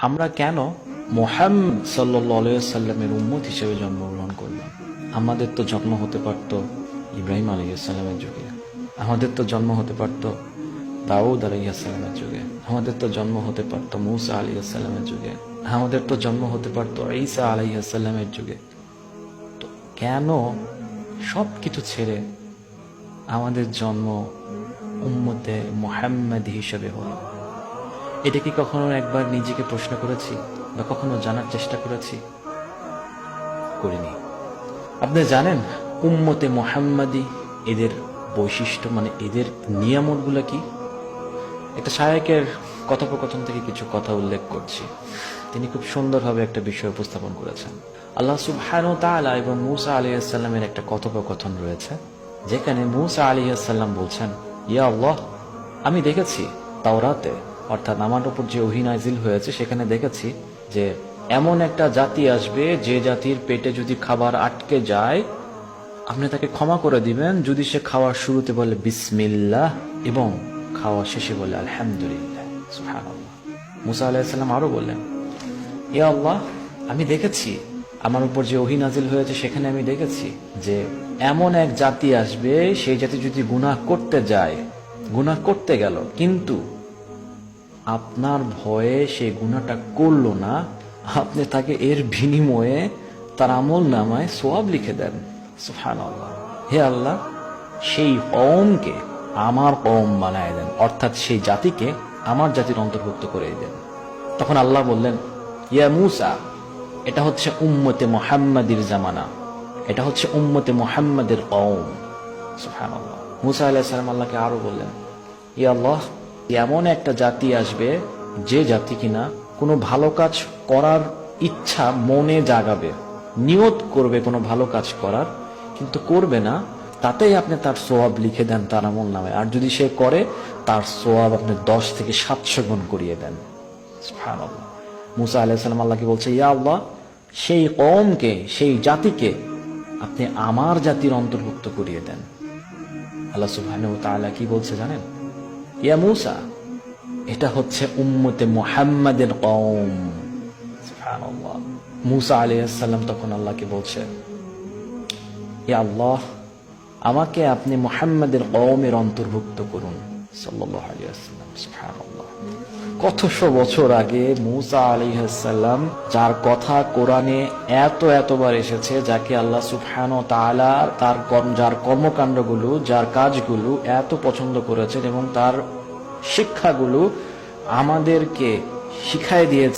আমরা কেন মুহাম্মদ সাল্লাল্লাহু আলাইহি ওয়াসাল্লামের উম্মত হিসেবে জন্মগ্রহণ করলাম? আমাদের তো জন্ম হতে পারত ইব্রাহিম আলাইহিস সালামের যুগে, আমাদের তো জন্ম হতে পারত দাউদ আলাইহিস সালামের যুগে, আমাদের তো জন্ম হতে পারত মূসা আলাইহিস সালামের যুগে, আমাদের তো জন্ম হতে পারত ঈসা আলাইহিস সালামের যুগে। তো কেন সবকিছু ছেড়ে আমাদের জন্ম উম্মতে মুহাম্মাদি হিসেবে হলো? এটা কি কখনো একবার নিজেকে প্রশ্ন করেছি বা কখনো জানার চেষ্টা করেছি? করিনি। আপনি জানেন উম্মতে মুহাম্মাদি এদের বৈশিষ্ট্য, মানে এদের নিয়ামতগুলো কি? একটা শায়েখের কথোপকথন থেকে কিছু কথা উল্লেখ করছি। তিনি খুব সুন্দরভাবে একটা বিষয় উপস্থাপন করেছেন। আল্লাহ সুবহানাহু ওয়া তাআলা এবং মূসা আলাইহিস সালামের একটা কথোপকথন রয়েছে, যেখানে মূসা আলাইহিস সালাম বলছেন, ইয়া আল্লাহ, আমি দেখেছি তাওরাতে, অর্থাৎ আমার উপর যে ওহী নাযিল হয়েছে সেখানে দেখেছি যে এমন একটা জাতি আসবে যে জাতির পেটে যদি খাবার আটকে যায় আপনি তাকে ক্ষমা করে দিবেন যদি সে খাওয়ার শুরুতে বলে বিসমিল্লাহ এবং খাওয়া শেষে বলে আলহামদুলিল্লাহ। সুবহানাল্লাহ। মূসা আলাইহিস সালাম আরো বললেন, ইয়া আল্লাহ, আমি দেখেছি আমার উপর যে ওহী নাযিল হয়েছে সেখানে আমি দেখেছি যে এমন এক জাতি আসবে, সেই জাতি যদি গুনাহ করতে যায়, গুনাহ করতে গেল কিন্তু আপনার ভয়ে সে গুনাহটা করলো না, আপনি তাকে এর বিনিময়ে তার আমল নামায় সওয়াব লিখে দেন। সুবহানাল্লাহ। হে আল্লাহ, সেই কওমকে আমার কওম বানায় দেন, অর্থাৎ সেই জাতিকে আমার জাতির অন্তর্ভুক্ত করে দেন। তখন আল্লাহ বললেন, ইয়া মূসা, এটা হচ্ছে উম্মতে মুহাম্মাদির জামানা, এটা হচ্ছে উম্মতে মুহাম্মাদের কওম। সুবহানাল্লাহ। মূসা আলাইহিস সালাম আল্লাহকে আরো বললেন, ইয়া আল্লাহ, এমন একটা জাতি আসবে যে জাতি কিনা কোনো ভালো কাজ করার ইচ্ছা মনে জাগাবে, নিয়ত করবে কোনো ভালো কাজ করার, কিন্তু করবে না, তাতেই আপনি তার সওয়াব লিখে দেন তার আমল নামে, আর যদি সে করে তার সওয়াব আপনি 10 থেকে 700 গুণ করিয়ে দেন। সুবহানাল্লাহ। মূসা আলাইহিস সালাম আল্লাহকে বলছে, ইয়া আল্লাহ, সেই কওমকে, সেই জাতিকে আপনি আমার জাতির অন্তর্ভুক্ত করিয়ে দেন। আল্লাহ সুবহানাহু ওয়া তাআলা কি বলছে জানেন? ইয়া মূসা, এটা হচ্ছে উম্মতে মুহাম্মাদের কওম। সুবহানাল্লাহ। মূসা আলাইহিস সালাম তখন আল্লাহকে বলছে, ইয়া আল্লাহ, আমাকে আপনি মুহাম্মাদের কওমের অন্তর্ভুক্ত করুন। সাল্লাল্লাহু আলাইহি ওয়াসাল্লাম। সুবহানাল্লাহ। কতশো বছর আগে মূসা আলাইহিস সালাম, যার কথা কোরআনে এতবার এসেছে, যাকে আল্লাহ সুবহানাহু ওয়া তাআলা তার যার কর্মকাণ্ডগুলো, যার কাজগুলো এত পছন্দ করেছেন এবং তার শিক্ষাগুলো আমাদেরকে শিখায় দিয়েছে।